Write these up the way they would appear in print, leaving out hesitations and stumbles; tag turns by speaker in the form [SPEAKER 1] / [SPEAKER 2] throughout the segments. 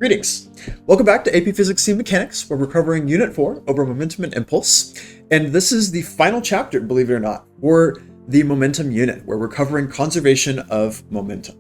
[SPEAKER 1] Greetings! Welcome back to AP Physics C Mechanics, where we're covering Unit 4 over momentum and impulse. And this is the final chapter, believe it or not, for the momentum unit, where we're covering conservation of momentum.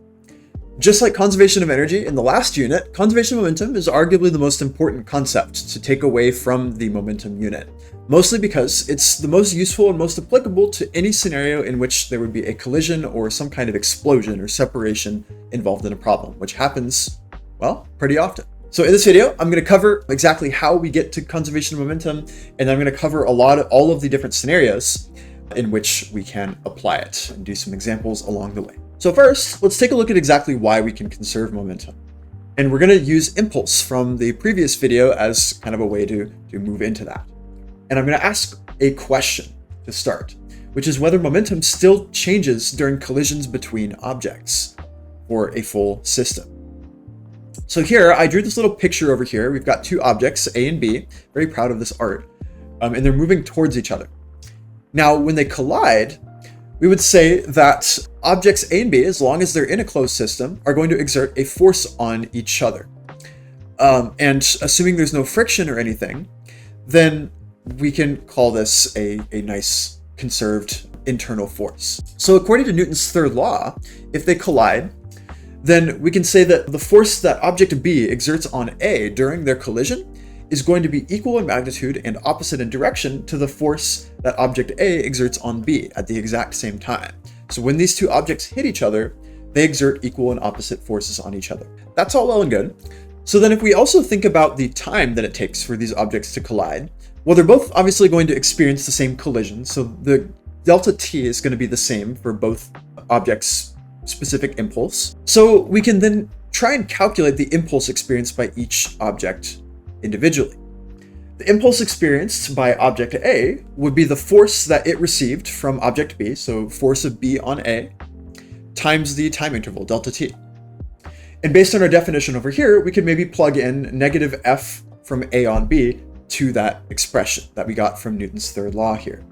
[SPEAKER 1] Just like conservation of energy in the last unit, conservation of momentum is arguably the most important concept to take away from the momentum unit, mostly because it's the most useful and most applicable to any scenario in which there would be a collision or some kind of explosion or separation involved in a problem, which happens, well, pretty often. So in this video, I'm going to cover exactly how we get to conservation of momentum, and I'm going to cover all of the different scenarios in which we can apply it and do some examples along the way. So first, let's take a look at exactly why we can conserve momentum. And we're going to use impulse from the previous video as kind of a way to move into that. And I'm going to ask a question to start, which is whether momentum still changes during collisions between objects for a full system. So here, I drew this little picture over here. We've got two objects, A and B, very proud of this art, and they're moving towards each other. Now, when they collide, we would say that objects A and B, as long as they're in a closed system, are going to exert a force on each other. And assuming there's no friction or anything, then we can call this a nice conserved internal force. So according to Newton's third law, if they collide, then we can say that the force that object B exerts on A during their collision is going to be equal in magnitude and opposite in direction to the force that object A exerts on B at the exact same time. So when these two objects hit each other, they exert equal and opposite forces on each other. That's all well and good. So then if we also think about the time that it takes for these objects to collide, well, they're both obviously going to experience the same collision. So the delta T is going to be the same for both objects' specific impulse. So we can then try and calculate the impulse experienced by each object individually. The impulse experienced by object A would be the force that it received from object B, so force of B on A, times the time interval, delta T. And based on our definition over here, we could maybe plug in negative F from A on B to that expression that we got from Newton's third law here.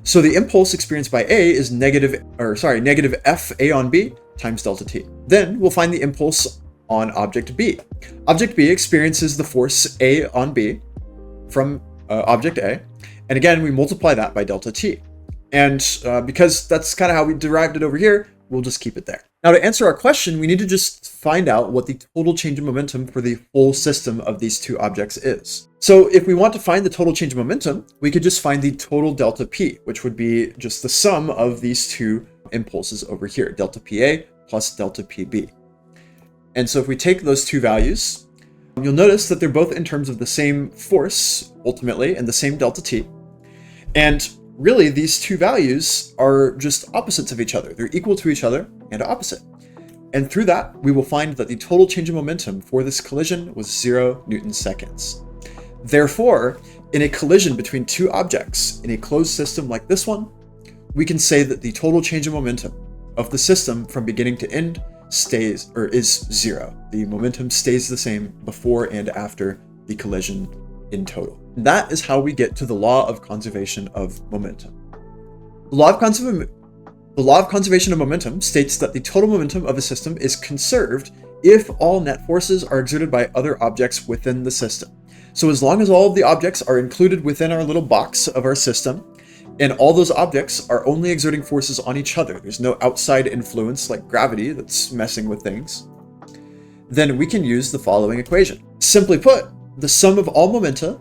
[SPEAKER 1] So the impulse experienced by A is negative F A on B times delta T. Then we'll find the impulse on object B. Object B experiences the force A on B from object A. And again, we multiply that by delta T. And because that's kind of how we derived it over here, we'll just keep it there. Now to answer our question, we need to just find out what the total change in momentum for the whole system of these two objects is. So if we want to find the total change in momentum, we could just find the total delta P, which would be just the sum of these two impulses over here, delta PA plus delta PB. And so if we take those two values, you'll notice that they're both in terms of the same force, ultimately, and the same delta T. And really, these two values are just opposites of each other. They're equal to each other and opposite. And through that, we will find that the total change in momentum for this collision was 0 Newton seconds. Therefore, in a collision between two objects in a closed system like this one, we can say that the total change in momentum of the system from beginning to end is 0. The momentum stays the same before and after the collision in total. And that is how we get to the law of conservation of momentum. The law of conservation of momentum states that the total momentum of a system is conserved if all net forces are exerted by other objects within the system. So as long as all of the objects are included within our little box of our system, and all those objects are only exerting forces on each other, there's no outside influence like gravity that's messing with things, then we can use the following equation. Simply put, the sum of all momenta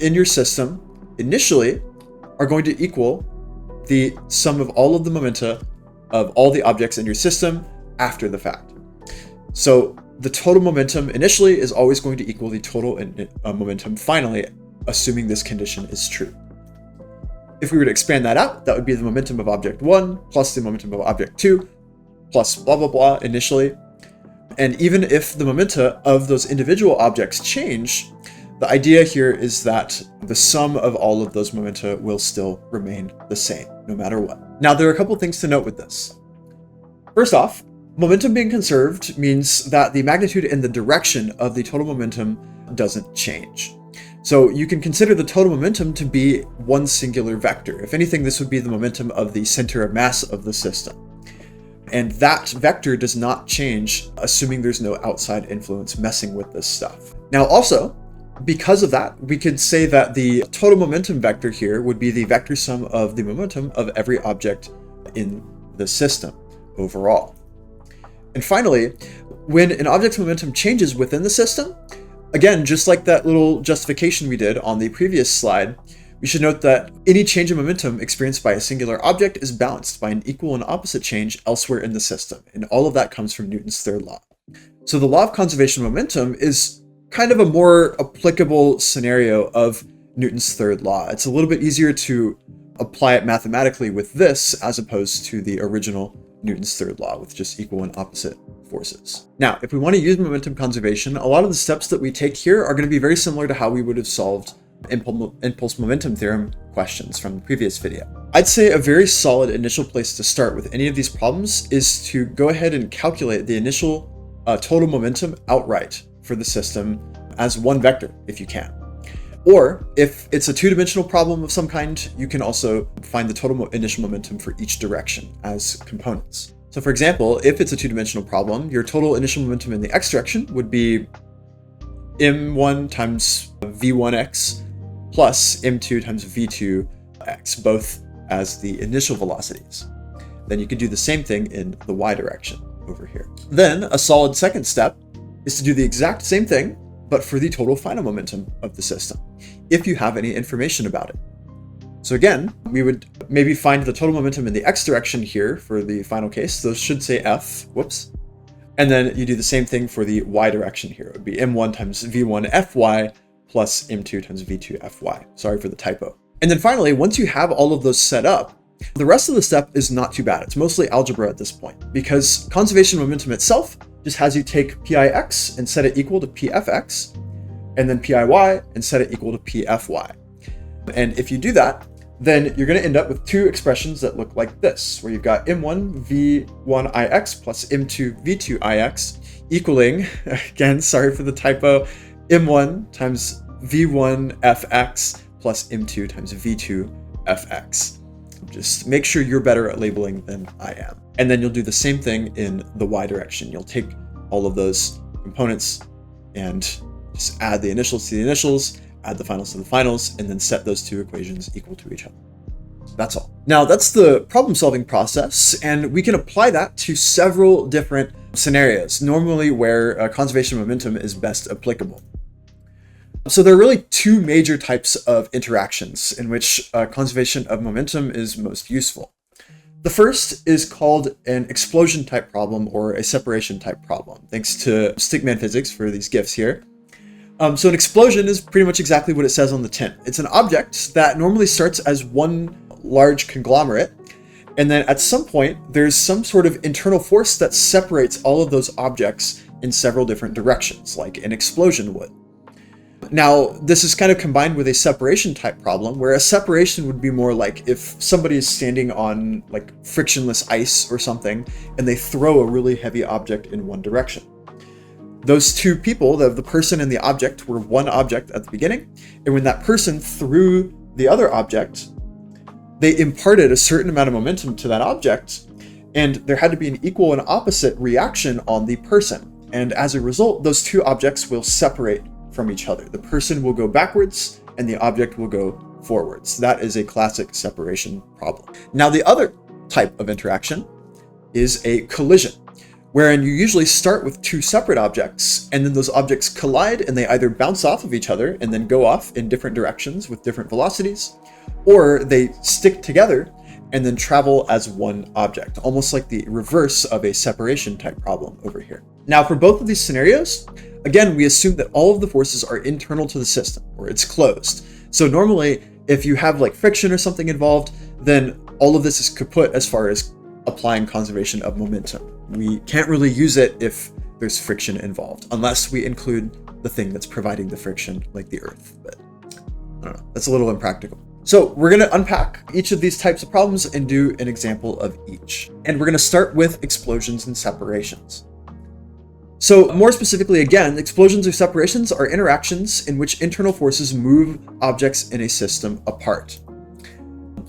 [SPEAKER 1] in your system initially are going to equal the sum of all of the momenta of all the objects in your system after the fact. So the total momentum initially is always going to equal the total momentum finally, assuming this condition is true. If we were to expand that out, that would be the momentum of object 1 plus the momentum of object 2 plus blah, blah, blah initially. And even if the momenta of those individual objects change, the idea here is that the sum of all of those momenta will still remain the same, no matter what. Now, there are a couple things to note with this. First off, momentum being conserved means that the magnitude and the direction of the total momentum doesn't change. So you can consider the total momentum to be one singular vector. If anything, this would be the momentum of the center of mass of the system. And that vector does not change, assuming there's no outside influence messing with this stuff. Now also, because of that, we could say that the total momentum vector here would be the vector sum of the momentum of every object in the system overall. And finally, when an object's momentum changes within the system, again, just like that little justification we did on the previous slide, we should note that any change in momentum experienced by a singular object is balanced by an equal and opposite change elsewhere in the system, and all of that comes from Newton's third law. So the law of conservation of momentum is kind of a more applicable scenario of Newton's third law. It's a little bit easier to apply it mathematically with this as opposed to the original Newton's third law with just equal and opposite forces. Now, if we want to use momentum conservation, a lot of the steps that we take here are going to be very similar to how we would have solved impulse momentum theorem questions from the previous video. I'd say a very solid initial place to start with any of these problems is to go ahead and calculate the initial total momentum outright for the system as one vector if you can. Or if it's a two-dimensional problem of some kind, you can also find the total initial momentum for each direction as components. So for example, if it's a two-dimensional problem, your total initial momentum in the x direction would be m1 times v1x plus m2 times v2x, both as the initial velocities. Then you could do the same thing in the y direction over here. Then a solid second step is to do the exact same thing, but for the total final momentum of the system, if you have any information about it. So again, we would maybe find the total momentum in the x direction here for the final case. Those should say f, whoops. And then you do the same thing for the y direction here. It would be m1 times v1 fy plus m2 times v2 fy. Sorry for the typo. And then finally, once you have all of those set up, the rest of the step is not too bad. It's mostly algebra at this point, because conservation momentum itself just has you take pix and set it equal to pfx, and then piy and set it equal to pfy. And if you do that, then you're going to end up with two expressions that look like this, where you've got m1 v1ix plus m2 v2ix equaling, again, sorry for the typo, m1 times v1 fx plus m2 times v2 fx. Just make sure you're better at labeling than I am. And then you'll do the same thing in the y direction. You'll take all of those components and just add the initials to the initials, add the finals to the finals, and then set those two equations equal to each other. That's all. Now that's the problem solving process, and we can apply that to several different scenarios, normally where conservation of momentum is best applicable. So there are really two major types of interactions in which conservation of momentum is most useful. The first is called an explosion type problem or a separation type problem, thanks to Stickman Physics for these GIFs here. So an explosion is pretty much exactly what it says on the tin. It's an object that normally starts as one large conglomerate, and then at some point there's some sort of internal force that separates all of those objects in several different directions, like an explosion would. Now, this is kind of combined with a separation type problem, where a separation would be more like if somebody is standing on like frictionless ice or something, and they throw a really heavy object in one direction. Those two people, the person and the object, were one object at the beginning, and when that person threw the other object, they imparted a certain amount of momentum to that object, and there had to be an equal and opposite reaction on the person. And as a result, those two objects will separate from each other. The person will go backwards and the object will go forwards. That is a classic separation problem. Now, the other type of interaction is a collision, wherein you usually start with two separate objects, and then those objects collide and they either bounce off of each other and then go off in different directions with different velocities, or they stick together and then travel as one object, almost like the reverse of a separation type problem over here. Now, for both of these scenarios, again, we assume that all of the forces are internal to the system, or it's closed. So normally, if you have like friction or something involved, then all of this is kaput as far as applying conservation of momentum. We can't really use it if there's friction involved, unless we include the thing that's providing the friction, like the Earth. But I don't know, that's a little impractical. So we're going to unpack each of these types of problems and do an example of each. And we're going to start with explosions and separations. So more specifically, again, explosions or separations are interactions in which internal forces move objects in a system apart.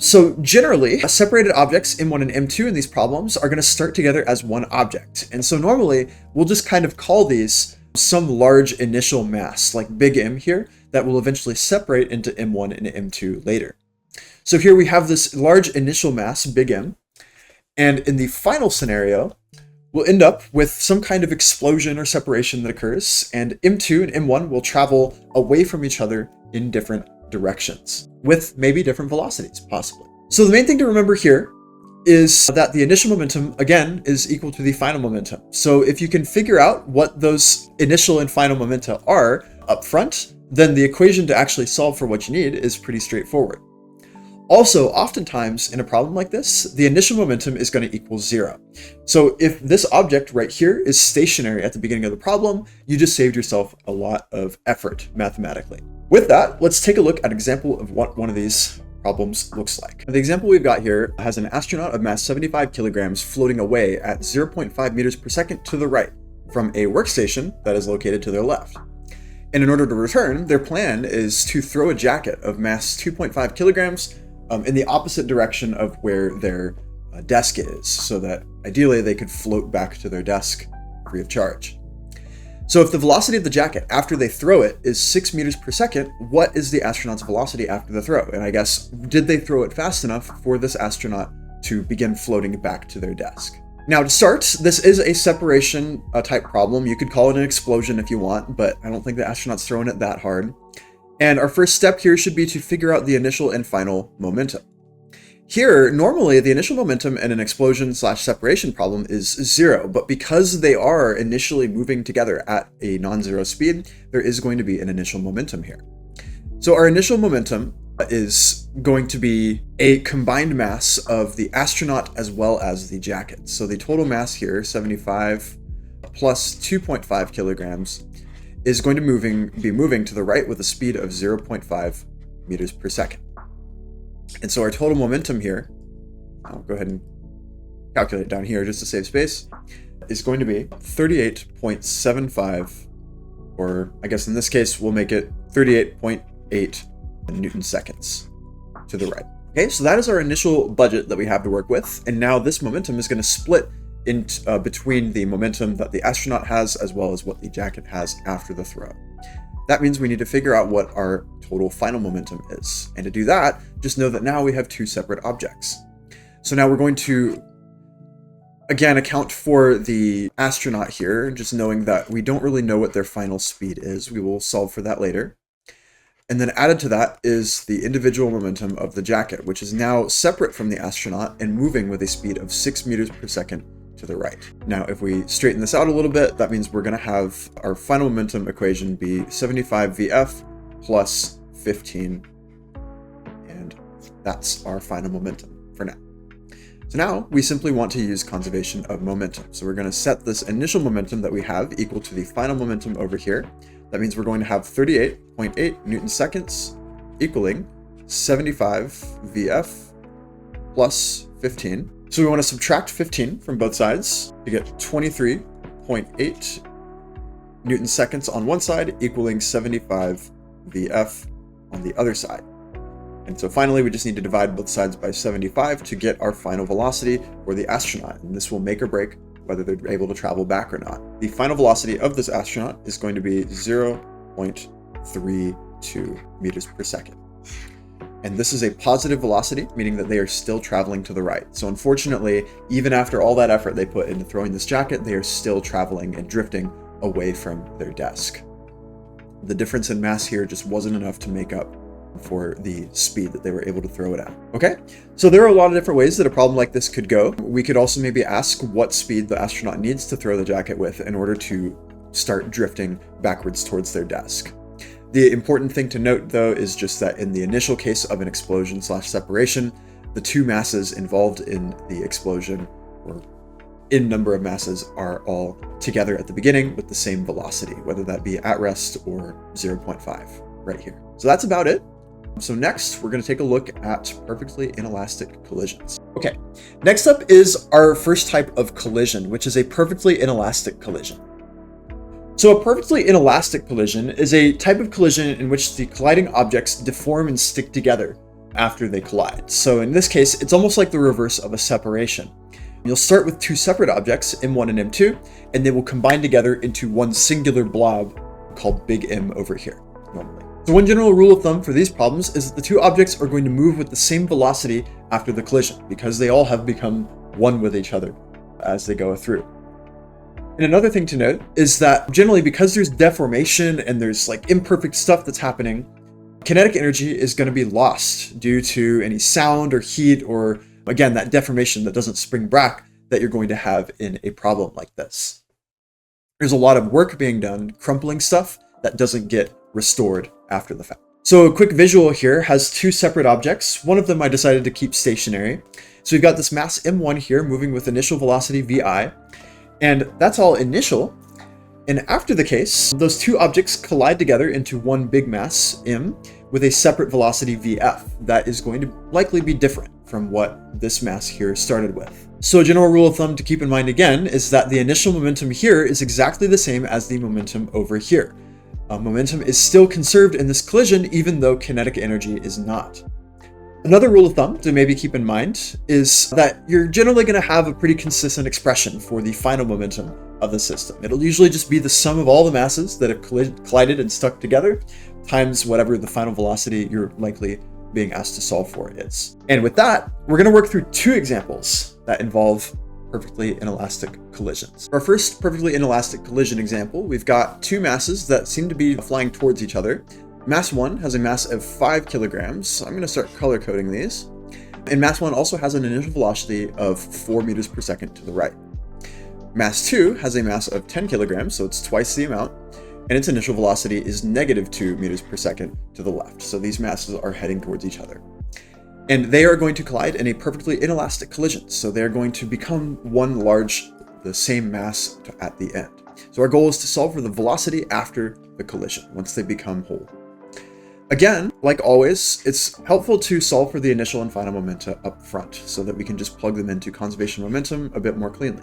[SPEAKER 1] So generally, separated objects M1 and M2 in these problems are going to start together as one object. And so normally, we'll just kind of call these some large initial mass, like big M here, that will eventually separate into M1 and M2 later. So here we have this large initial mass, big M, and in the final scenario, we'll end up with some kind of explosion or separation that occurs, and M2 and M1 will travel away from each other in different directions, with maybe different velocities, possibly. So the main thing to remember here is that the initial momentum, again, is equal to the final momentum. So if you can figure out what those initial and final momenta are up front, then the equation to actually solve for what you need is pretty straightforward. Also, oftentimes in a problem like this, the initial momentum is going to equal 0. So if this object right here is stationary at the beginning of the problem, you just saved yourself a lot of effort mathematically. With that, let's take a look at an example of what one of these problems looks like. The example we've got here has an astronaut of mass 75 kilograms floating away at 0.5 meters per second to the right from a workstation that is located to their left. And in order to return, their plan is to throw a jacket of mass 2.5 kilograms in the opposite direction of where their desk is, so that ideally they could float back to their desk free of charge. So if the velocity of the jacket after they throw it is 6 meters per second, what is the astronaut's velocity after the throw? And I guess, did they throw it fast enough for this astronaut to begin floating back to their desk? Now to start, this is a separation type problem. You could call it an explosion if you want, but I don't think the astronaut's throwing it that hard. And our first step here should be to figure out the initial and final momentum. Here, normally the initial momentum in an explosion/separation problem is 0, but because they are initially moving together at a non-zero speed, there is going to be an initial momentum here. So our initial momentum is going to be a combined mass of the astronaut as well as the jacket. So the total mass here, 75 plus 2.5 kilograms, is going to be moving to the right with a speed of 0.5 meters per second. And so our total momentum here, I'll go ahead and calculate it down here just to save space, is going to be 38.75, or I guess in this case, we'll make it 38.8 Newton seconds to the right. Okay, so that is our initial budget that we have to work with. And now this momentum is going to split in between the momentum that the astronaut has as well as what the jacket has after the throw. That means we need to figure out what our total final momentum is. And to do that, just know that now we have two separate objects. So now we're going to, again, account for the astronaut here, just knowing that we don't really know what their final speed is. We will solve for that later. And then added to that is the individual momentum of the jacket, which is now separate from the astronaut and moving with a speed of 6 meters per second to the right. Now, if we straighten this out a little bit, that means we're going to have our final momentum equation be 75 VF plus 15, and that's our final momentum for now. So now we simply want to use conservation of momentum. So we're going to set this initial momentum that we have equal to the final momentum over here. That means we're going to have 38.8 Newton seconds equaling 75 VF plus 15. So we want to subtract 15 from both sides to get 23.8 Newton seconds on one side equaling 75 VF on the other side. And so finally, we just need to divide both sides by 75 to get our final velocity for the astronaut. And this will make or break whether they're able to travel back or not. The final velocity of this astronaut is going to be 0.32 meters per second. And this is a positive velocity, meaning that they are still traveling to the right. So unfortunately, even after all that effort they put into throwing this jacket, they are still traveling and drifting away from their desk. The difference in mass here just wasn't enough to make up for the speed that they were able to throw it at. Okay, so there are a lot of different ways that a problem like this could go. We could also maybe ask what speed the astronaut needs to throw the jacket with in order to start drifting backwards towards their desk. The important thing to note, though, is just that in the initial case of an explosion/separation, the two masses involved in the explosion, or in number of masses, are all together at the beginning with the same velocity, whether that be at rest or 0.5 right here. So that's about it. So next, we're going to take a look at perfectly inelastic collisions. Okay, next up is our first type of collision, which is a perfectly inelastic collision. So a perfectly inelastic collision is a type of collision in which the colliding objects deform and stick together after they collide. So in this case, it's almost like the reverse of a separation. You'll start with two separate objects, M1 and M2, and they will combine together into one singular blob called big M over here, normally. So one general rule of thumb for these problems is that the two objects are going to move with the same velocity after the collision, because they all have become one with each other as they go through. And another thing to note is that generally, because there's deformation and there's like imperfect stuff that's happening, kinetic energy is going to be lost due to any sound or heat or, again, that deformation that doesn't spring back that you're going to have in a problem like this. There's a lot of work being done crumpling stuff that doesn't get restored after the fact. So a quick visual here has two separate objects. One of them I decided to keep stationary. So we've got this mass M1 here moving with initial velocity VI, and that's all initial. And after the case, those two objects collide together into one big mass M with a separate velocity VF that is going to likely be different from what this mass here started with. So a general rule of thumb to keep in mind again is that the initial momentum here is exactly the same as the momentum over here. Momentum is still conserved in this collision, even though kinetic energy is not. Another rule of thumb to maybe keep in mind is that you're generally going to have a pretty consistent expression for the final momentum of the system. It'll usually just be the sum of all the masses that have collided and stuck together times whatever the final velocity you're likely being asked to solve for is. And with that, we're going to work through two examples that involve perfectly inelastic collisions. For our first perfectly inelastic collision example, we've got two masses that seem to be flying towards each other. Mass 1 has a mass of 5 kilograms. So I'm going to start color coding these. And mass 1 also has an initial velocity of 4 meters per second to the right. Mass 2 has a mass of 10 kilograms, so it's twice the amount, and its initial velocity is negative 2 meters per second to the left. So these masses are heading towards each other. And they are going to collide in a perfectly inelastic collision. So they're going to become one large, the same mass at the end. So our goal is to solve for the velocity after the collision, once they become whole. Again, like always, it's helpful to solve for the initial and final momenta up front so that we can just plug them into conservation momentum a bit more cleanly.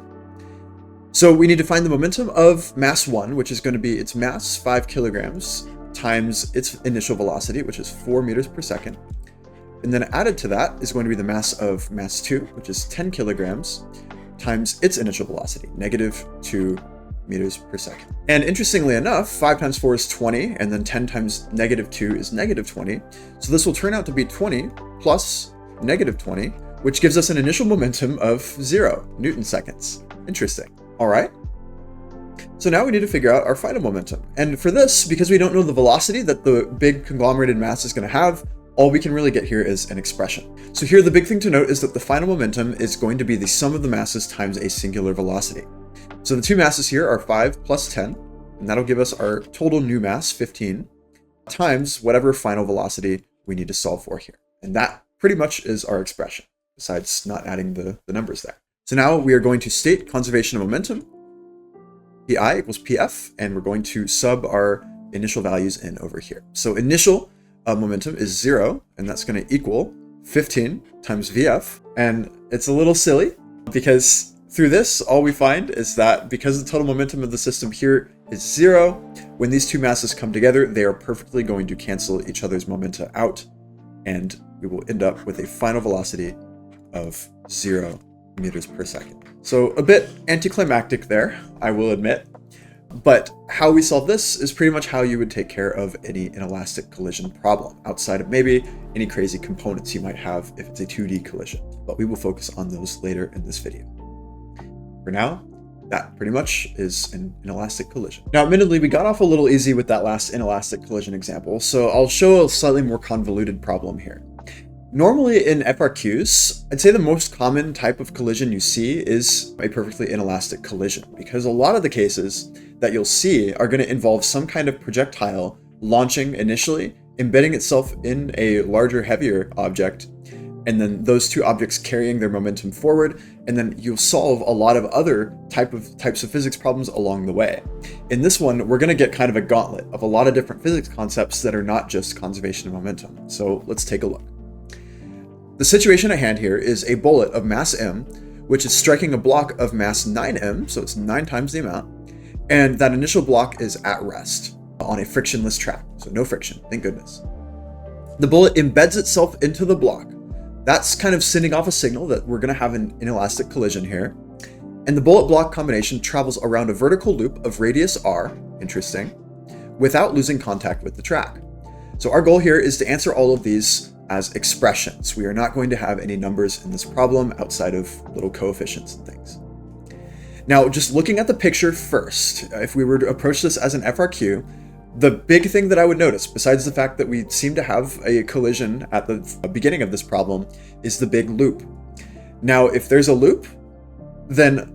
[SPEAKER 1] So we need to find the momentum of mass 1, which is going to be its mass, 5 kilograms, times its initial velocity, which is 4 meters per second. And then added to that is going to be the mass of mass 2, which is 10 kilograms, times its initial velocity, negative 2 meters per second. And interestingly enough, 5 times 4 is 20, and then 10 times negative 2 is negative 20. So this will turn out to be 20 plus negative 20, which gives us an initial momentum of 0 Newton seconds. Interesting. All right. So now we need to figure out our final momentum. And for this, because we don't know the velocity that the big conglomerated mass is going to have, all we can really get here is an expression. So here the big thing to note is that the final momentum is going to be the sum of the masses times a singular velocity. So the two masses here are 5 plus 10, and that'll give us our total new mass, 15, times whatever final velocity we need to solve for here. And that pretty much is our expression, besides not adding the numbers there. So now we are going to state conservation of momentum, Pi equals Pf, and we're going to sub our initial values in over here. So initial momentum is 0, and that's going to equal 15 times Vf. And it's a little silly because through this, all we find is that because the total momentum of the system here is 0, when these two masses come together, they are perfectly going to cancel each other's momenta out, and we will end up with a final velocity of 0 meters per second. So a bit anticlimactic there, I will admit. But how we solve this is pretty much how you would take care of any inelastic collision problem, outside of maybe any crazy components you might have if it's a 2D collision. But we will focus on those later in this video. For now, that pretty much is an inelastic collision. Now, admittedly, we got off a little easy with that last inelastic collision example, so I'll show a slightly more convoluted problem here. Normally in FRQs, I'd say the most common type of collision you see is a perfectly inelastic collision, because a lot of the cases that you'll see are going to involve some kind of projectile launching initially, embedding itself in a larger, heavier object, and then those two objects carrying their momentum forward, and then you'll solve a lot of other types of physics problems along the way. In this one, we're going to get kind of a gauntlet of a lot of different physics concepts that are not just conservation of momentum. So let's take a look. The situation at hand here is a bullet of mass m, which is striking a block of mass 9m, so it's 9 times the amount, and that initial block is at rest on a frictionless track, so no friction, thank goodness. The bullet embeds itself into the block. That's kind of sending off a signal that we're going to have an inelastic collision here. And the bullet block combination travels around a vertical loop of radius r, interesting, without losing contact with the track. So our goal here is to answer all of these as expressions. We are not going to have any numbers in this problem outside of little coefficients and things. Now, just looking at the picture first, if we were to approach this as an FRQ, the big thing that I would notice, besides the fact that we seem to have a collision at the beginning of this problem, is the big loop. Now, if there's a loop, then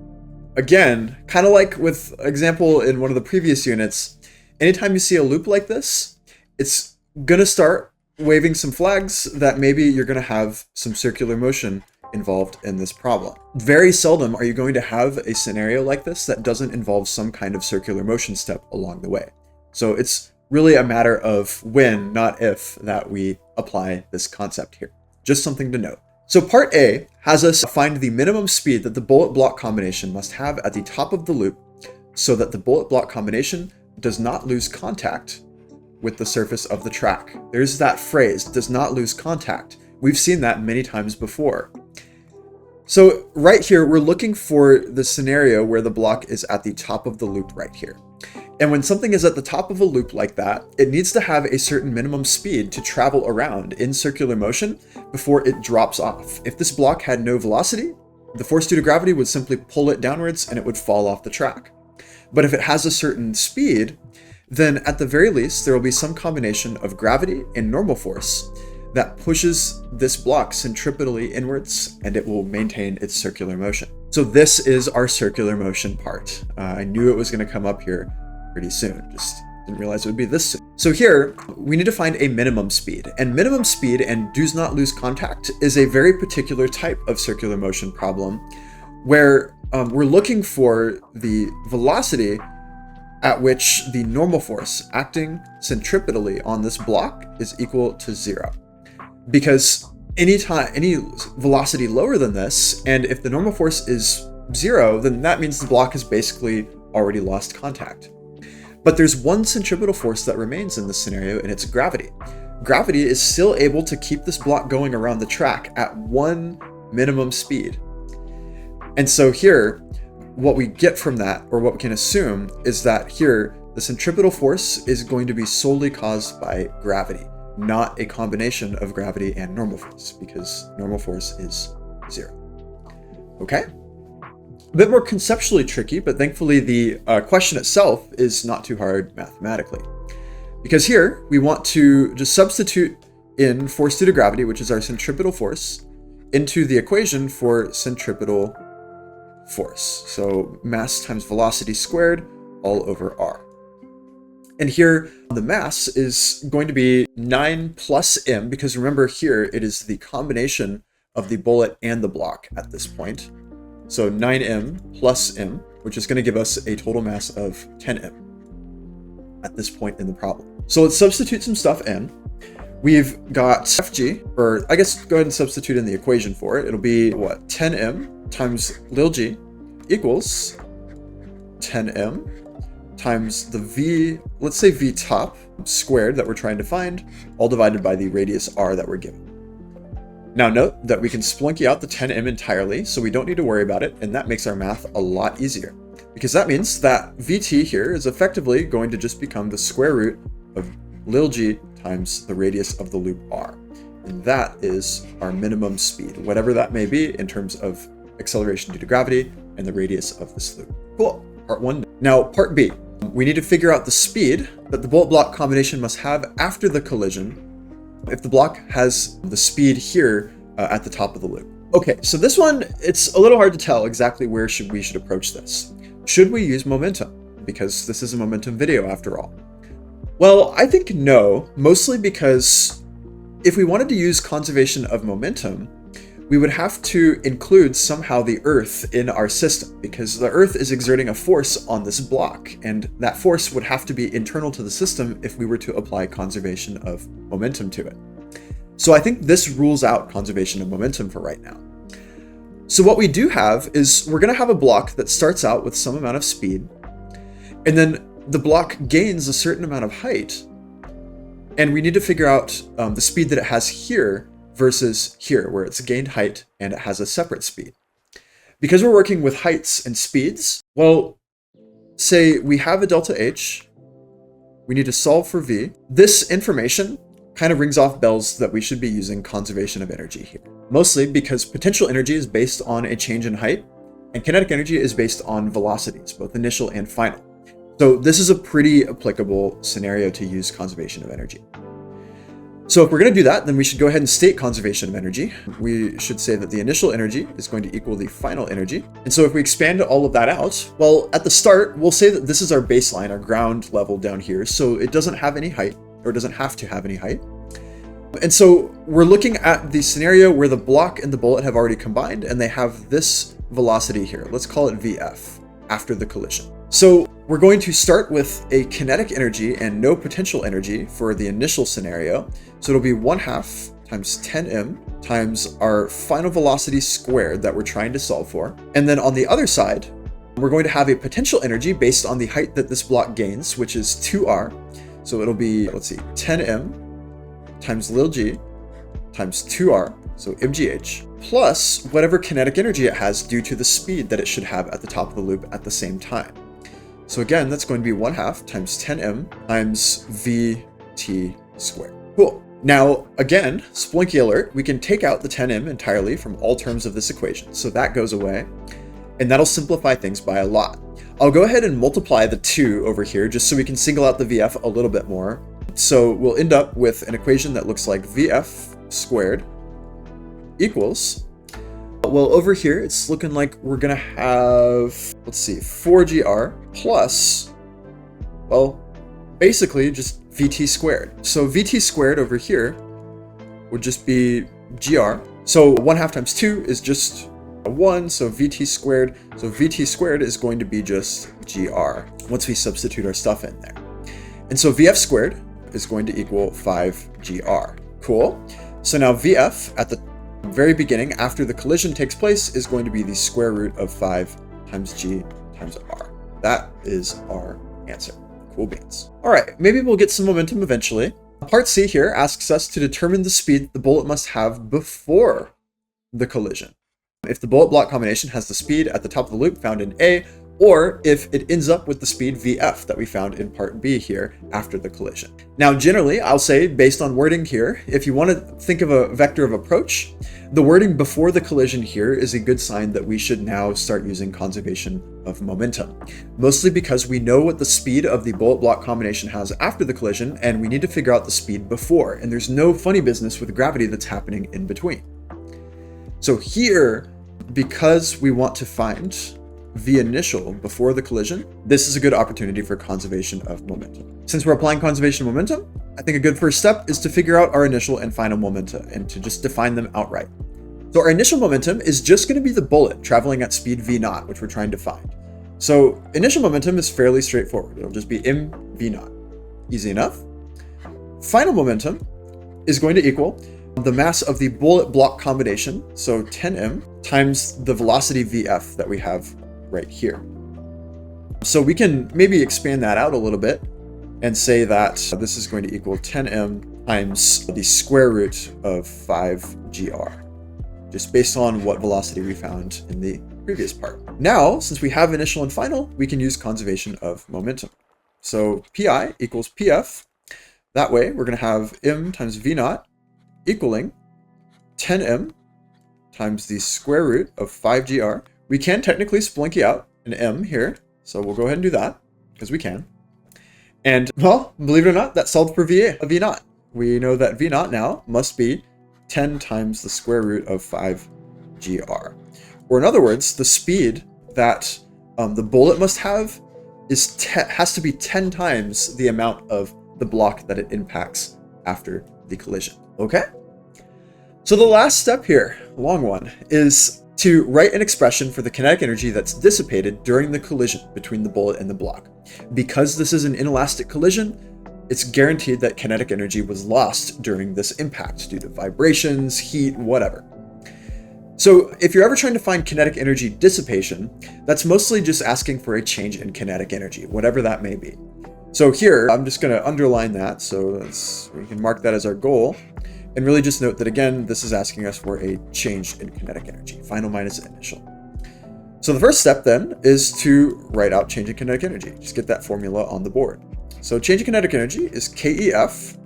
[SPEAKER 1] again, kind of like with example in one of the previous units, anytime you see a loop like this, it's gonna start waving some flags that maybe you're gonna have some circular motion involved in this problem. Very seldom are you going to have a scenario like this that doesn't involve some kind of circular motion step along the way. So it's really a matter of when, not if, that we apply this concept here. Just something to note. So part A has us find the minimum speed that the bullet block combination must have at the top of the loop so that the bullet block combination does not lose contact with the surface of the track. There's that phrase, does not lose contact. We've seen that many times before. So right here, we're looking for the scenario where the block is at the top of the loop right here. And when something is at the top of a loop like that, it needs to have a certain minimum speed to travel around in circular motion before it drops off. If this block had no velocity, the force due to gravity would simply pull it downwards and it would fall off the track. But if it has a certain speed, then at the very least, there will be some combination of gravity and normal force that pushes this block centripetally inwards, and it will maintain its circular motion. So this is our circular motion part. I knew it was going to come up here pretty soon, just didn't realize it would be this soon. So here, we need to find a minimum speed, and minimum speed and does not lose contact is a very particular type of circular motion problem where we're looking for the velocity at which the normal force acting centripetally on this block is equal to 0. Because any velocity lower than this, and if the normal force is 0, then that means the block has basically already lost contact. But there's one centripetal force that remains in this scenario, and it's gravity. Gravity is still able to keep this block going around the track at one minimum speed. And so here, what we get from that, or what we can assume, is that here, the centripetal force is going to be solely caused by gravity, not a combination of gravity and normal force, because normal force is 0. Okay? A bit more conceptually tricky, but thankfully the question itself is not too hard mathematically. Because here, we want to just substitute in force due to gravity, which is our centripetal force, into the equation for centripetal force. So mass times velocity squared all over r. And here, the mass is going to be 9 plus m, because remember here, it is the combination of the bullet and the block at this point. So 9m plus m, which is going to give us a total mass of 10m at this point in the problem. So let's substitute some stuff in. We've got Fg, or I guess go ahead and substitute in the equation for it. It'll be what? 10m times lil g equals 10m times the v, let's say v top squared that we're trying to find, all divided by the radius r that we're given. Now note that we can splunky out the 10m entirely, so we don't need to worry about it, and that makes our math a lot easier. Because that means that vt here is effectively going to just become the square root of lil g times the radius of the loop r. And that is our minimum speed, whatever that may be in terms of acceleration due to gravity and the radius of this loop. Cool, part 1. Now part B, we need to figure out the speed that the bullet block combination must have after the collision if the block has the speed here at the top of the loop. Okay, so this one, it's a little hard to tell exactly where we should approach this. Should we use momentum? Because this is a momentum video after all. Well, I think no, mostly because if we wanted to use conservation of momentum, we would have to include somehow the Earth in our system, because the Earth is exerting a force on this block, and that force would have to be internal to the system if we were to apply conservation of momentum to it. So I think this rules out conservation of momentum for right now. So what we do have is we're going to have a block that starts out with some amount of speed, and then the block gains a certain amount of height, And we need to figure out the speed that it has here versus here, where it's gained height and it has a separate speed. Because we're working with heights and speeds, well, say we have a delta H, we need to solve for V. This information kind of rings off bells that we should be using conservation of energy here. Mostly because potential energy is based on a change in height, and kinetic energy is based on velocities, both initial and final. So this is a pretty applicable scenario to use conservation of energy. So if we're going to do that, then we should go ahead and state conservation of energy. We should say that the initial energy is going to equal the final energy. And so if we expand all of that out, well, at the start, we'll say that this is our baseline, our ground level down here. So it doesn't have any height, or doesn't have to have any height. And so we're looking at the scenario where the block and the bullet have already combined, and they have this velocity here. Let's call it VF after the collision. So we're going to start with a kinetic energy and no potential energy for the initial scenario. So it'll be 1/2 times 10m times our final velocity squared that we're trying to solve for. And then on the other side, we're going to have a potential energy based on the height that this block gains, which is 2r. So it'll be, let's see, 10m times little g times 2r, so mgh, plus whatever kinetic energy it has due to the speed that it should have at the top of the loop at the same time. So again, that's going to be 1/2 times 10m times vt squared. Cool. Now, again, Spelunky alert, we can take out the 10m entirely from all terms of this equation. So that goes away, and that'll simplify things by a lot. I'll go ahead and multiply the 2 over here just so we can single out the VF a little bit more. So we'll end up with an equation that looks like VF squared equals, well, over here, it's looking like we're gonna have, let's see, 4gr plus, well, basically just VT squared. So VT squared over here would just be gr. So 1/2 times 2 is just a 1, so VT squared. So VT squared is going to be just gr once we substitute our stuff in there. And so VF squared is going to equal 5gr. Cool. So now VF at the very beginning, after the collision takes place, is going to be the square root of 5 times g times r. That is our answer. Cool beans. All right, maybe we'll get some momentum eventually. Part C here asks us to determine the speed the bullet must have before the collision. If the bullet block combination has the speed at the top of the loop found in A, or if it ends up with the speed VF that we found in part B here after the collision. Now, generally, I'll say, based on wording here, if you want to think of a vector of approach, the wording before the collision here is a good sign that we should now start using conservation of momentum. Mostly because we know what the speed of the bullet block combination has after the collision, and we need to figure out the speed before, and there's no funny business with gravity that's happening in between. So here, because we want to find V initial before the collision, this is a good opportunity for conservation of momentum. Since we're applying conservation of momentum, I think a good first step is to figure out our initial and final momenta and to just define them outright. So our initial momentum is just going to be the bullet traveling at speed v0, which we're trying to find. So initial momentum is fairly straightforward. It'll just be m v0. Easy enough. Final momentum is going to equal the mass of the bullet block combination, so 10m, times the velocity vf that we have right here. So we can maybe expand that out a little bit and say that this is going to equal 10m times the square root of 5gr, just based on what velocity we found in the previous part. Now, since we have initial and final, we can use conservation of momentum. So pi equals pf. That way, we're going to have m times v0 equaling 10m times the square root of 5gr. We can technically Spelunky out an m here, so we'll go ahead and do that, because we can. And, well, believe it or not, that solved for v0. We know that v0 now must be 10 times the square root of 5gr. Or in other words, the speed that the bullet must have has to be 10 times the amount of the block that it impacts after the collision. Okay? So the last step here, long one, is to write an expression for the kinetic energy that's dissipated during the collision between the bullet and the block. Because this is an inelastic collision, it's guaranteed that kinetic energy was lost during this impact due to vibrations, heat, whatever. So if you're ever trying to find kinetic energy dissipation, that's mostly just asking for a change in kinetic energy, whatever that may be. So here, I'm just going to underline that. So we can mark that as our goal. And really just note that, again, this is asking us for a change in kinetic energy, final minus initial. So the first step then is to write out change in kinetic energy. Just get that formula on the board. So change in kinetic energy is KEF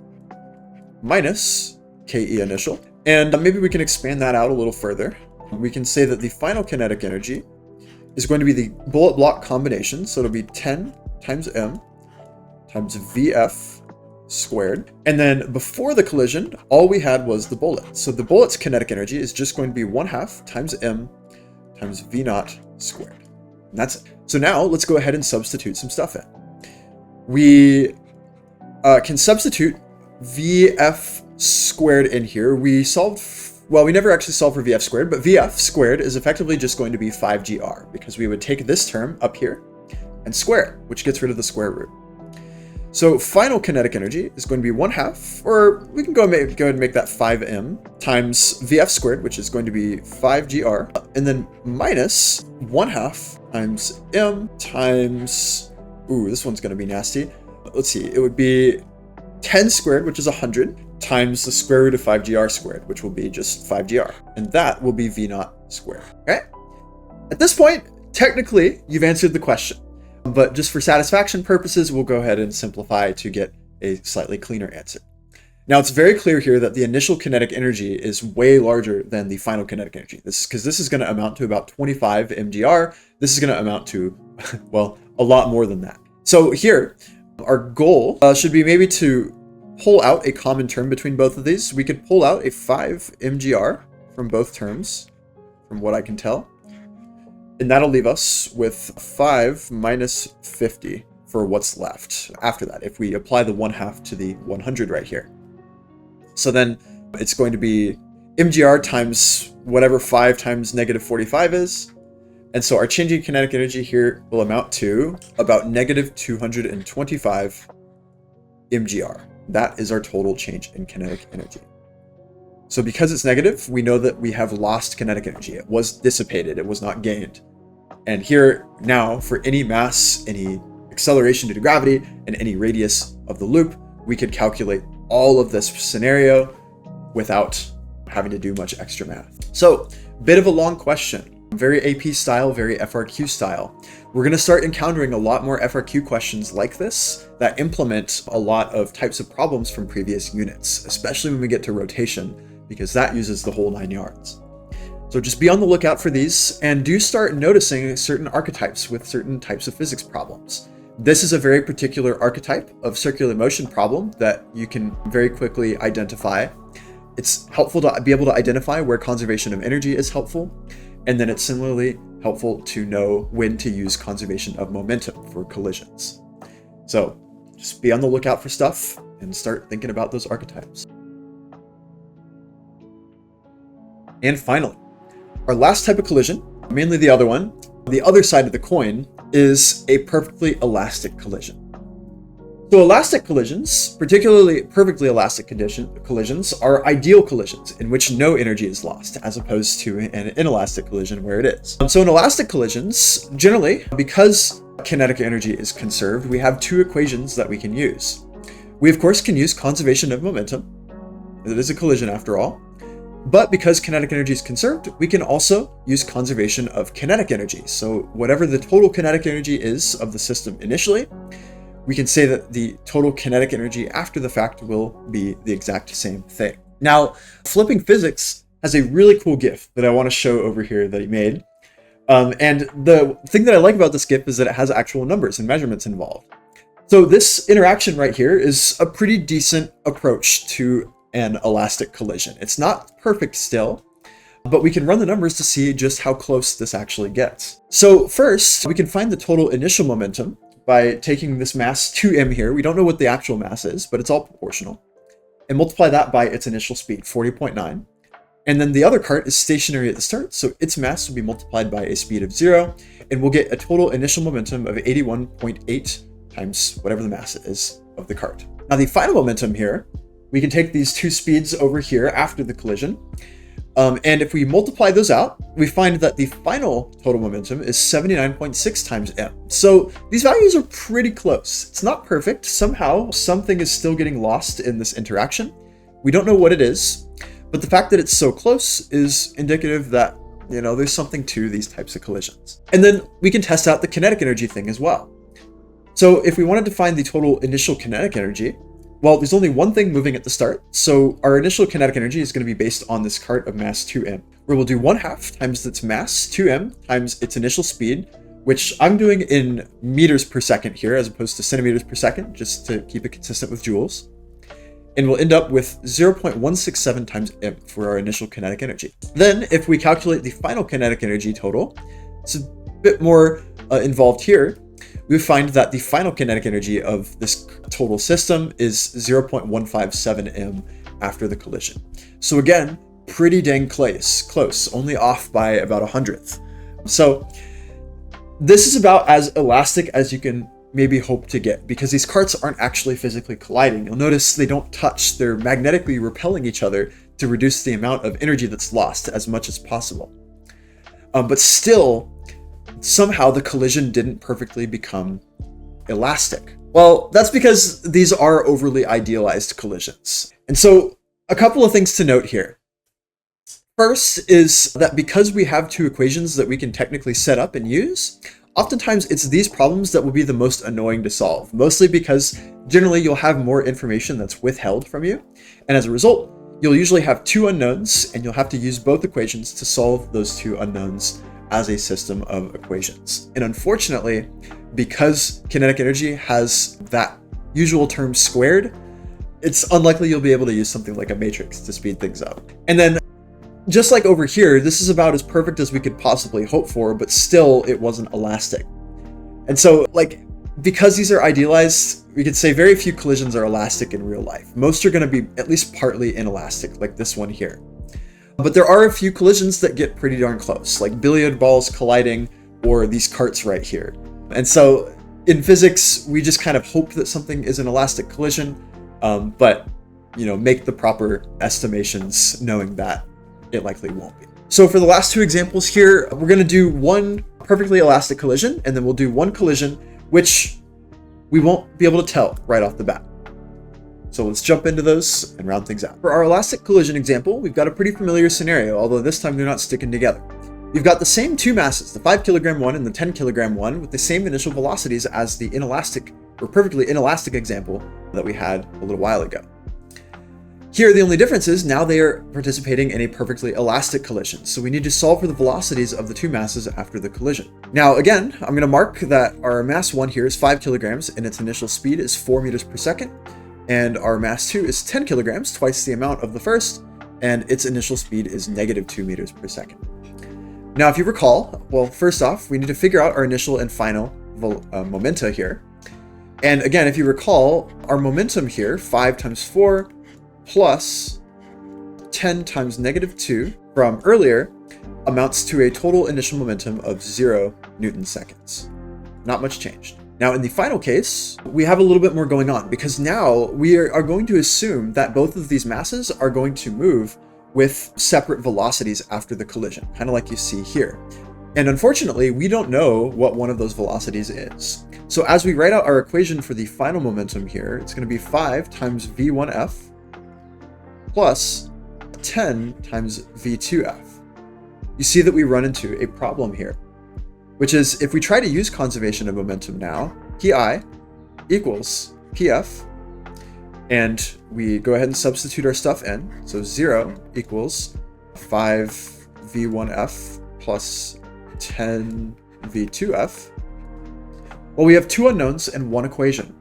[SPEAKER 1] minus KE initial. And maybe we can expand that out a little further. We can say that the final kinetic energy is going to be the bullet block combination. So it'll be 10 times M times VF squared. And then before the collision, all we had was the bullet. So the bullet's kinetic energy is just going to be 1/2 times M times V naught squared. And that's it. So now let's go ahead and substitute some stuff in. We can substitute VF squared in here. We never actually solved for VF squared, but VF squared is effectively just going to be 5GR, because we would take this term up here and square it, which gets rid of the square root. So final kinetic energy is going to be 1/2, or we can go ahead and make that 5M times VF squared, which is going to be 5GR, and then minus 1/2 times M times, this one's going to be nasty. Let's see, it would be 10 squared, which is 100, times the square root of 5GR squared, which will be just 5GR. And that will be V naught squared. Okay? At this point, technically, you've answered the question. But just for satisfaction purposes, we'll go ahead and simplify to get a slightly cleaner answer. Now, it's very clear here that the initial kinetic energy is way larger than the final kinetic energy. Because this is going to amount to about 25 mgr. This is going to amount to, well, a lot more than that. So here, our goal should be maybe to pull out a common term between both of these. We could pull out a 5 mgr from both terms, from what I can tell. And that'll leave us with 5 minus 50 for what's left after that, if we apply the 1/2 to the 100 right here. So then it's going to be mgr times whatever 5 times negative 45 is. And so our changing kinetic energy here will amount to about negative 225 mgr. That is our total change in kinetic energy. So because it's negative, we know that we have lost kinetic energy. It was dissipated, it was not gained. And here now, for any mass, any acceleration due to gravity, and any radius of the loop, we could calculate all of this scenario without having to do much extra math. So, bit of a long question. Very AP style, very FRQ style. We're going to start encountering a lot more FRQ questions like this that implement a lot of types of problems from previous units, especially when we get to rotation, because that uses the whole 9 yards. So just be on the lookout for these, and do start noticing certain archetypes with certain types of physics problems. This is a very particular archetype of circular motion problem that you can very quickly identify. It's helpful to be able to identify where conservation of energy is helpful, and then it's similarly helpful to know when to use conservation of momentum for collisions. So just be on the lookout for stuff and start thinking about those archetypes. And finally, our last type of collision, mainly the other one, the other side of the coin, is a perfectly elastic collision. So elastic collisions, particularly perfectly elastic collisions, are ideal collisions in which no energy is lost, as opposed to an inelastic collision where it is. So in elastic collisions, generally, because kinetic energy is conserved, we have two equations that we can use. We, of course, can use conservation of momentum. It is a collision after all. But because kinetic energy is conserved, we can also use conservation of kinetic energy. So whatever the total kinetic energy is of the system initially, we can say that the total kinetic energy after the fact will be the exact same thing. Now, Flipping Physics has a really cool GIF that I want to show over here that he made. And the thing that I like about this GIF is that it has actual numbers and measurements involved. So this interaction right here is a pretty decent approach to an elastic collision. It's not perfect still, but we can run the numbers to see just how close this actually gets. So first, we can find the total initial momentum by taking this mass 2m here. We don't know what the actual mass is, but it's all proportional. And multiply that by its initial speed, 40.9. And then the other cart is stationary at the start, so its mass will be multiplied by a speed of 0, and we'll get a total initial momentum of 81.8 times whatever the mass is of the cart. Now the final momentum here, we can take these two speeds over here after the collision, And if we multiply those out, we find that the final total momentum is 79.6 times m. So these values are pretty close. It's not perfect. Somehow, something is still getting lost in this interaction. We don't know what it is, but the fact that it's so close is indicative that, there's something to these types of collisions. And then we can test out the kinetic energy thing as well. So if we wanted to find the total initial kinetic energy, well, there's only one thing moving at the start, so our initial kinetic energy is going to be based on this cart of mass 2m, where we'll do 1/2 times its mass 2m times its initial speed, which I'm doing in meters per second here as opposed to centimeters per second, just to keep it consistent with joules. And we'll end up with 0.167 times m for our initial kinetic energy. Then, if we calculate the final kinetic energy total, it's a bit more involved here. We find that the final kinetic energy of this total system is 0.157 m after the collision. So again, pretty dang close, only off by about 100th. So this is about as elastic as you can maybe hope to get, because these carts aren't actually physically colliding. You'll notice they don't touch, they're magnetically repelling each other to reduce the amount of energy that's lost as much as possible. But still, somehow the collision didn't perfectly become elastic. Well, that's because these are overly idealized collisions. And so a couple of things to note here. First is that because we have two equations that we can technically set up and use, oftentimes it's these problems that will be the most annoying to solve, mostly because generally you'll have more information that's withheld from you. And as a result, you'll usually have two unknowns and you'll have to use both equations to solve those two unknowns as a system of equations. And unfortunately, because kinetic energy has that usual term squared, it's unlikely you'll be able to use something like a matrix to speed things up. And then, just like over here, this is about as perfect as we could possibly hope for, but still it wasn't elastic. And so, because these are idealized, we could say very few collisions are elastic in real life. Most are going to be at least partly inelastic, like this one here. But there are a few collisions that get pretty darn close, like billiard balls colliding or these carts right here. And so in physics, we just kind of hope that something is an elastic collision, but make the proper estimations knowing that it likely won't be. So for the last two examples here, we're going to do one perfectly elastic collision, and then we'll do one collision which we won't be able to tell right off the bat. So let's jump into those and round things out. For our elastic collision example, we've got a pretty familiar scenario, although this time they're not sticking together. You've got the same two masses, the 5 kilogram one and the 10 kilogram one, with the same initial velocities as the inelastic or perfectly inelastic example that we had a little while ago. Here, the only difference is now they are participating in a perfectly elastic collision, so we need to solve for the velocities of the two masses after the collision. Now, again, I'm going to mark that our mass 1 here is 5 kilograms and its initial speed is 4 meters per second, and our mass 2 is 10 kilograms, twice the amount of the first, and its initial speed is -2 meters per second. Now, if you recall, well, first off, we need to figure out our initial and final momenta here. And again, if you recall, our momentum here, 5 times 4 plus 10 times -2 from earlier, amounts to a total initial momentum of 0 Newton seconds. Not much changed. Now, in the final case, we have a little bit more going on, because now we are going to assume that both of these masses are going to move with separate velocities after the collision, kind of like you see here. And unfortunately, we don't know what one of those velocities is. So as we write out our equation for the final momentum here, it's going to be 5 times v1f plus 10 times v2f. You see that we run into a problem here, which is if we try to use conservation of momentum now, pi equals pf, and we go ahead and substitute our stuff in. So 0 equals 5 v1f plus 10 v2f. Well, we have two unknowns and one equation.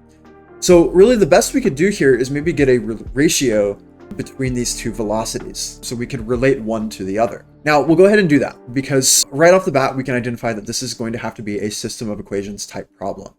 [SPEAKER 1] So really the best we could do here is maybe get a ratio between these two velocities, so we could relate one to the other. Now, we'll go ahead and do that, because right off the bat, we can identify that this is going to have to be a system of equations type problem.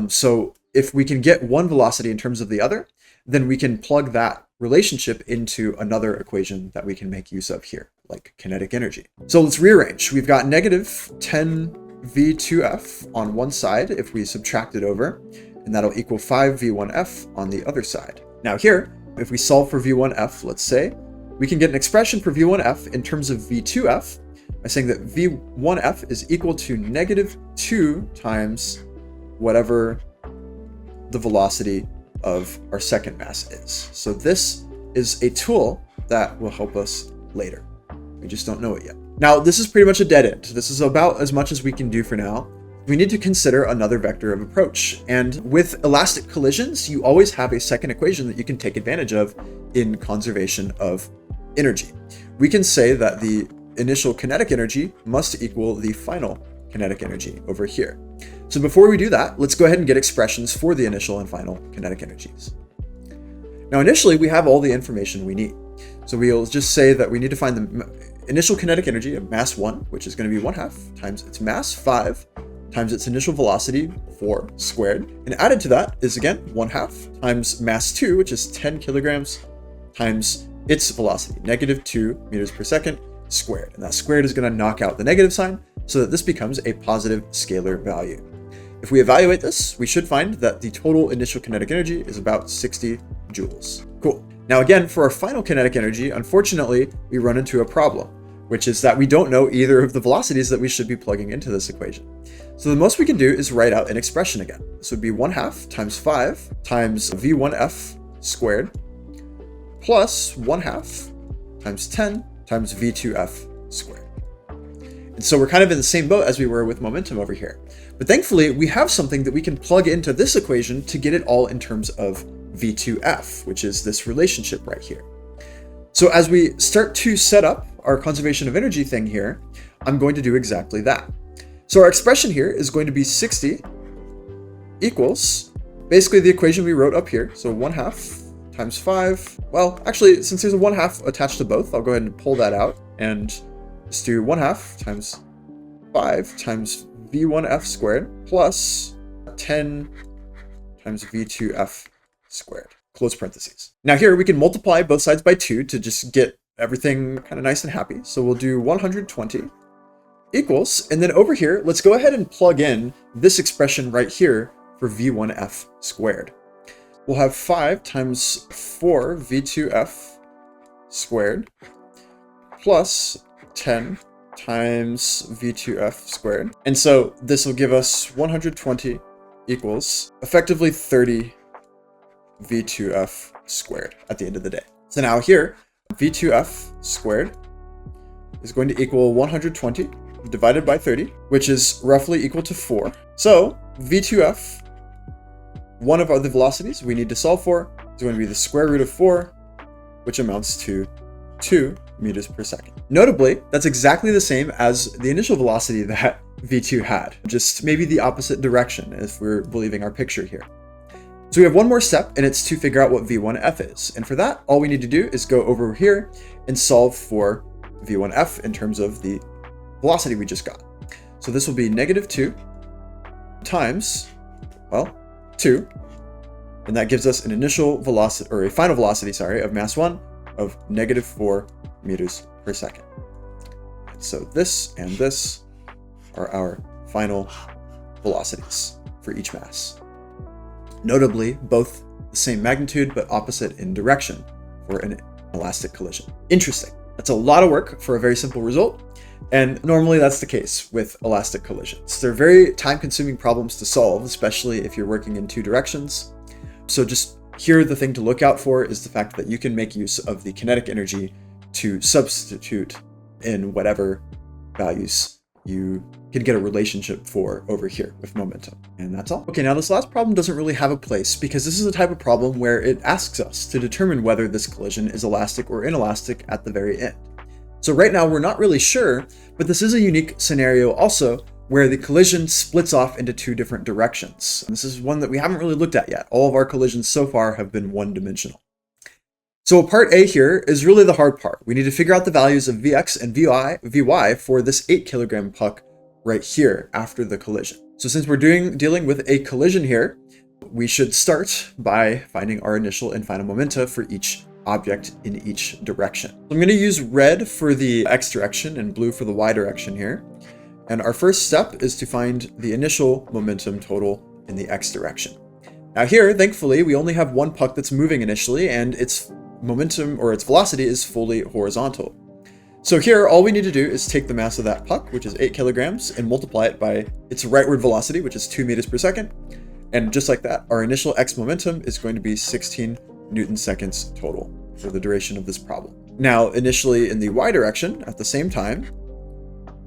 [SPEAKER 1] So if we can get one velocity in terms of the other, then we can plug that relationship into another equation that we can make use of here, like kinetic energy. So let's rearrange. We've got -10 v2f on one side if we subtract it over, and that'll equal 5 v1f on the other side. Now here, if we solve for v1f, let's say, we can get an expression for v1f in terms of v2f by saying that v1f is equal to -2 times whatever the velocity of our second mass is. So this is a tool that will help us later. We just don't know it yet. Now, this is pretty much a dead end. This is about as much as we can do for now. We need to consider another vector of approach. And with elastic collisions, you always have a second equation that you can take advantage of in conservation of energy. We can say that the initial kinetic energy must equal the final kinetic energy over here. So before we do that, let's go ahead and get expressions for the initial and final kinetic energies. Now, initially, we have all the information we need. So we'll just say that we need to find the initial kinetic energy of mass 1, which is going to be 1/2 times its mass 5 times its initial velocity 4 squared. And added to that is, again, 1/2 times mass 2, which is 10 kilograms, times its velocity, -2 meters per second squared. And that squared is going to knock out the negative sign so that this becomes a positive scalar value. If we evaluate this, we should find that the total initial kinetic energy is about 60 joules. Cool. Now again, for our final kinetic energy, unfortunately, we run into a problem, which is that we don't know either of the velocities that we should be plugging into this equation. So the most we can do is write out an expression again. This would be 1/2 times 5 times v1f squared plus 1/2 times 10 times v2f squared. And so we're kind of in the same boat as we were with momentum over here. But thankfully, we have something that we can plug into this equation to get it all in terms of v2f, which is this relationship right here. So as we start to set up our conservation of energy thing here, I'm going to do exactly that. So our expression here is going to be 60 equals basically the equation we wrote up here. So 1/2 times 5. Well, actually, since there's a 1/2 attached to both, I'll go ahead and pull that out and just do 1/2 times 5 times v1f squared plus 10 times v2f squared, close parentheses. Now here we can multiply both sides by 2 to just get everything kind of nice and happy. So we'll do 120 equals, and then over here, let's go ahead and plug in this expression right here for v1f squared. We'll have 5 times 4 v2f squared plus 10 times v2f squared. And so this will give us 120 equals effectively 30 v2f squared at the end of the day. So now here, v2f squared is going to equal 120 divided by 30, which is roughly equal to 4. So v2f, one of the velocities we need to solve for, is going to be the square root of 4, which amounts to 2 meters per second. Notably, that's exactly the same as the initial velocity that v2 had, just maybe the opposite direction if we're believing our picture here. So we have one more step, and it's to figure out what v1f is. And for that, all we need to do is go over here and solve for v1f in terms of the velocity we just got. So this will be -2 times, well, 2, and that gives us an initial velocity, or a final velocity, sorry, of mass 1 of -4 meters per second. So this and this are our final velocities for each mass. Notably, both the same magnitude but opposite in direction for an elastic collision. Interesting. That's a lot of work for a very simple result, and normally that's the case with elastic collisions. They're very time-consuming problems to solve, especially if you're working in two directions. So just here, the thing to look out for is the fact that you can make use of the kinetic energy to substitute in whatever values you can get a relationship for over here with momentum. And that's all. Okay, now this last problem doesn't really have a place because this is a type of problem where it asks us to determine whether this collision is elastic or inelastic at the very end. So right now we're not really sure, but this is a unique scenario also where the collision splits off into two different directions. And this is one that we haven't really looked at yet. All of our collisions so far have been one-dimensional. So part A here is really the hard part. We need to figure out the values of Vx and Vy for this 8 kilogram puck right here after the collision. So since we're dealing with a collision here, we should start by finding our initial and final momenta for each object in each direction. I'm going to use red for the x direction and blue for the y direction here. And our first step is to find the initial momentum total in the x direction. Now here, thankfully, we only have one puck that's moving initially, and it's momentum or its velocity is fully horizontal. So here, all we need to do is take the mass of that puck, which is 8 kilograms, and multiply it by its rightward velocity, which is 2 meters per second. And just like that, our initial x momentum is going to be 16 Newton seconds total for the duration of this problem. Now, initially in the y direction, at the same time,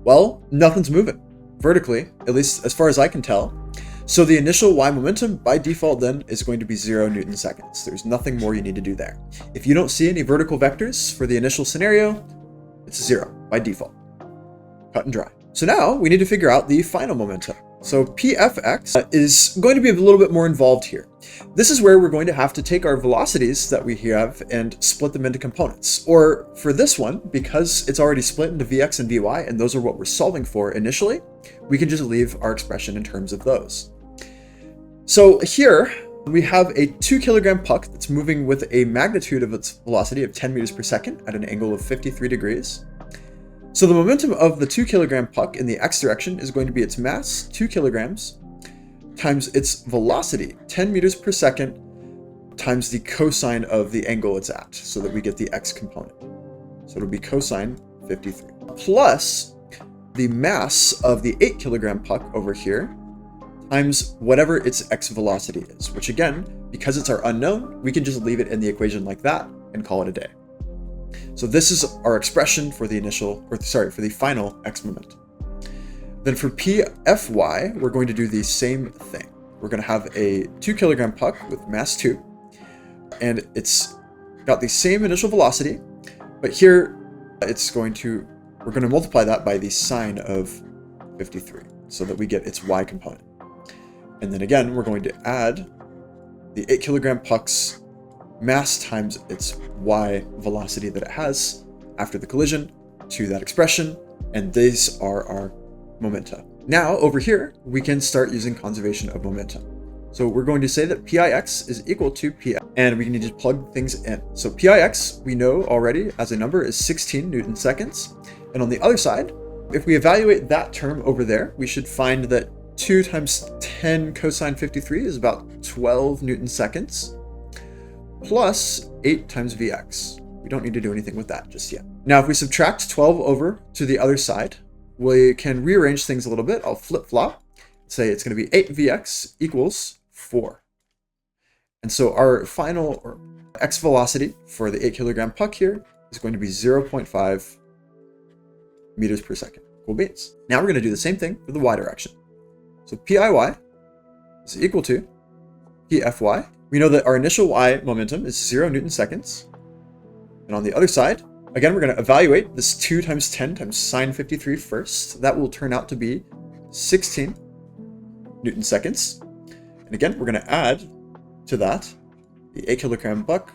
[SPEAKER 1] well, nothing's moving vertically, at least as far as I can tell. So the initial y momentum by default then is going to be 0 Newton seconds. There's nothing more you need to do there. If you don't see any vertical vectors for the initial scenario, it's 0 by default. Cut and dry. So now we need to figure out the final momentum. So Pfx is going to be a little bit more involved here. This is where we're going to have to take our velocities that we have and split them into components. Or for this one, because it's already split into Vx and Vy, and those are what we're solving for initially, we can just leave our expression in terms of those. So here we have a 2 kilogram puck that's moving with a magnitude of its velocity of 10 meters per second at an angle of 53 degrees. So the momentum of the 2 kilogram puck in the x direction is going to be its mass, 2 kilograms, times its velocity, 10 meters per second, times the cosine of the angle it's at, so that we get the x component. So it'll be cosine 53. Plus the mass of the 8 kilogram puck over here, times whatever its x velocity is, which again, because it's our unknown, we can just leave it in the equation like that and call it a day. So this is our expression for the for the final x momentum. Then for Pfy, we're going to do the same thing. We're going to have a 2 kilogram puck with mass 2, and it's got the same initial velocity, but here we're going to multiply that by the sine of 53 so that we get its y component. And then again, we're going to add the 8 kilogram puck's mass times its y velocity that it has after the collision to that expression, and these are our momenta. Now over here, we can start using conservation of momentum. So we're going to say that Pix is equal to Pf, and we need to plug things in. So Pix, we know already as a number, is 16 Newton seconds. And on the other side, if we evaluate that term over there, we should find that 2 times 10 cosine 53 is about 12 Newton seconds, plus 8 times Vx. We don't need to do anything with that just yet. Now, if we subtract 12 over to the other side, we can rearrange things a little bit. I'll flip-flop, say it's going to be 8 Vx equals 4. And so our final x velocity for the 8 kilogram puck here is going to be 0.5 meters per second. Cool beans. Now we're going to do the same thing for the y direction. So Piy is equal to Pfy. We know that our initial y momentum is 0 Newton seconds. And on the other side, again, we're going to evaluate this 2 times 10 times sine 53 first. That will turn out to be 16 Newton seconds. And again, we're going to add to that the 8 kilogram puck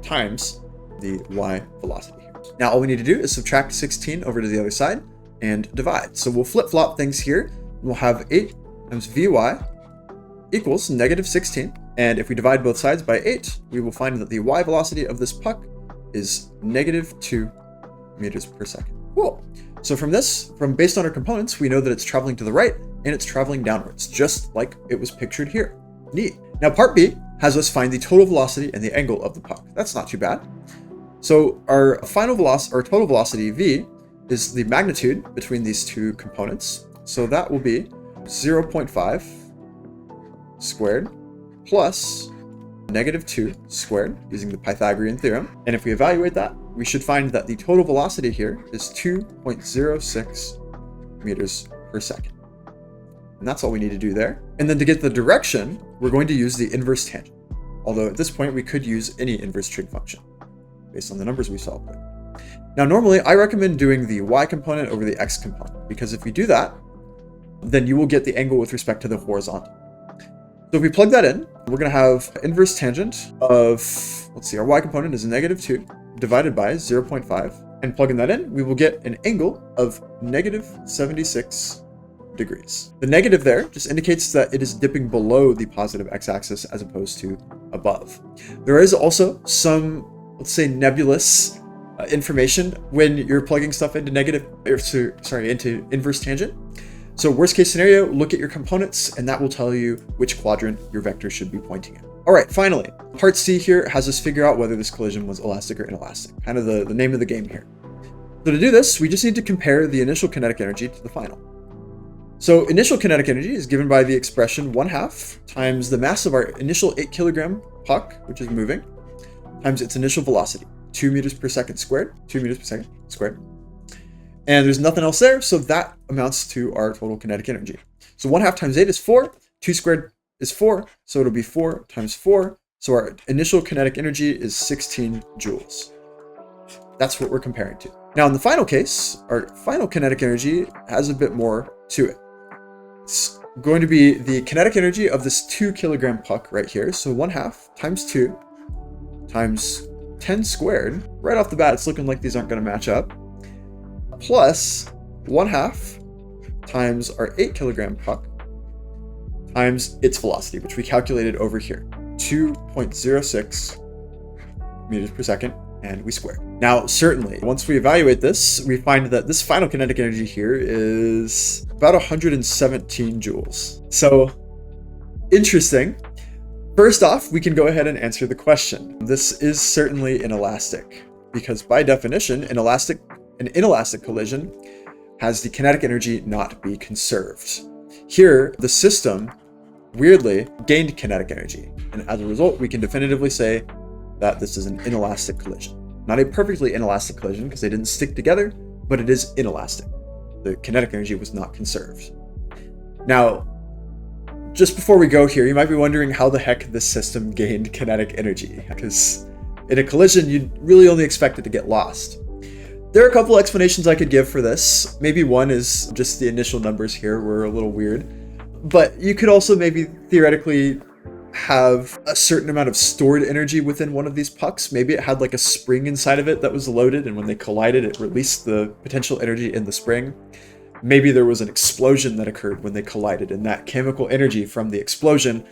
[SPEAKER 1] times the y velocity here. Now all we need to do is subtract 16 over to the other side and divide. So we'll flip-flop things here. We'll have 8 times Vy equals negative 16. And if we divide both sides by 8, we will find that the y velocity of this puck is negative 2 meters per second. Cool. So based on our components, we know that it's traveling to the right and it's traveling downwards, just like it was pictured here. Neat. Now part B has us find the total velocity and the angle of the puck. That's not too bad. So our total velocity v is the magnitude between these two components. So that will be 0.5 squared plus negative 2 squared using the Pythagorean theorem. And if we evaluate that, we should find that the total velocity here is 2.06 meters per second. And that's all we need to do there. And then to get the direction, we're going to use the inverse tangent. Although at this point, we could use any inverse trig function based on the numbers we solved with. Now, normally I recommend doing the y component over the x component, because if you do that, then you will get the angle with respect to the horizontal. So if we plug that in, we're going to have inverse tangent of, let's see, our y component is negative 2 divided by 0.5. And plugging that in, we will get an angle of negative 76 degrees. The negative there just indicates that it is dipping below the positive x-axis as opposed to above. There is also some, let's say, nebulous information when you're plugging stuff into into inverse tangent. So worst case scenario, look at your components and that will tell you which quadrant your vector should be pointing at. All right, finally, part C here has us figure out whether this collision was elastic or inelastic, kind of the name of the game here. So to do this, we just need to compare the initial kinetic energy to the final. So initial kinetic energy is given by the expression 1/2 times the mass of our initial 8 kilogram puck, which is moving, times its initial velocity, 2 meters per second squared, 2 meters per second squared. And there's nothing else there, so that amounts to our total kinetic energy. So 1/2 times 8 is 4, 2 squared is 4, so it'll be 4 times 4. So our initial kinetic energy is 16 joules. That's what we're comparing to. Now in the final case, our final kinetic energy has a bit more to it. It's going to be the kinetic energy of this 2 kilogram puck right here. So 1/2 times 2 times 10 squared. Right off the bat, it's looking like these aren't going to match up. Plus 1/2 times our 8 kilogram puck times its velocity, which we calculated over here, 2.06 meters per second, and we square. Now, certainly, once we evaluate this, we find that this final kinetic energy here is about 117 joules. So, interesting. First off, we can go ahead and answer the question. This is certainly inelastic, because by definition, an inelastic collision has the kinetic energy not be conserved. Here, the system weirdly gained kinetic energy, and as a result, we can definitively say that this is an inelastic collision. Not a perfectly inelastic collision because they didn't stick together, but it is inelastic. The kinetic energy was not conserved. Now, just before we go here, you might be wondering how the heck this system gained kinetic energy, because in a collision, you'd really only expect it to get lost. There are a couple explanations I could give for this. Maybe one is just the initial numbers here were a little weird, but you could also maybe theoretically have a certain amount of stored energy within one of these pucks. Maybe it had like a spring inside of it that was loaded, and when they collided, it released the potential energy in the spring. Maybe there was an explosion that occurred when they collided, and that chemical energy from the explosion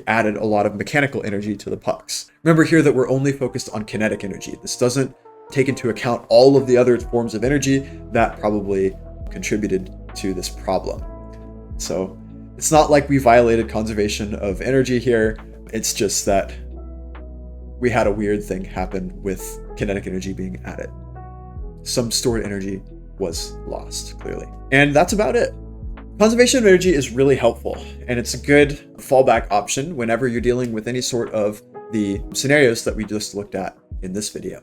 [SPEAKER 1] added a lot of mechanical energy to the pucks. Remember here that we're only focused on kinetic energy. This doesn't take into account all of the other forms of energy that probably contributed to this problem. So it's not like we violated conservation of energy here. It's just that we had a weird thing happen with kinetic energy being added. Some stored energy was lost, clearly. And that's about it. Conservation of energy is really helpful, and it's a good fallback option whenever you're dealing with any sort of the scenarios that we just looked at in this video.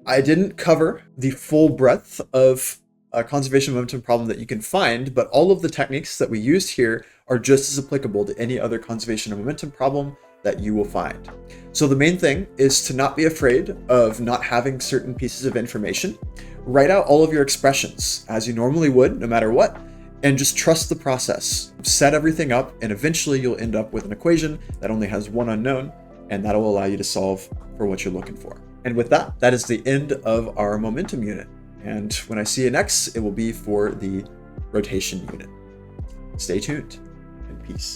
[SPEAKER 1] I didn't cover the full breadth of a conservation momentum problem that you can find, but all of the techniques that we used here are just as applicable to any other conservation of momentum problem that you will find. So the main thing is to not be afraid of not having certain pieces of information. Write out all of your expressions as you normally would, no matter what, and just trust the process. Set everything up, and eventually you'll end up with an equation that only has one unknown, and that'll allow you to solve for what you're looking for. And with that, that is the end of our momentum unit. And when I see you next, it will be for the rotation unit. Stay tuned, and peace.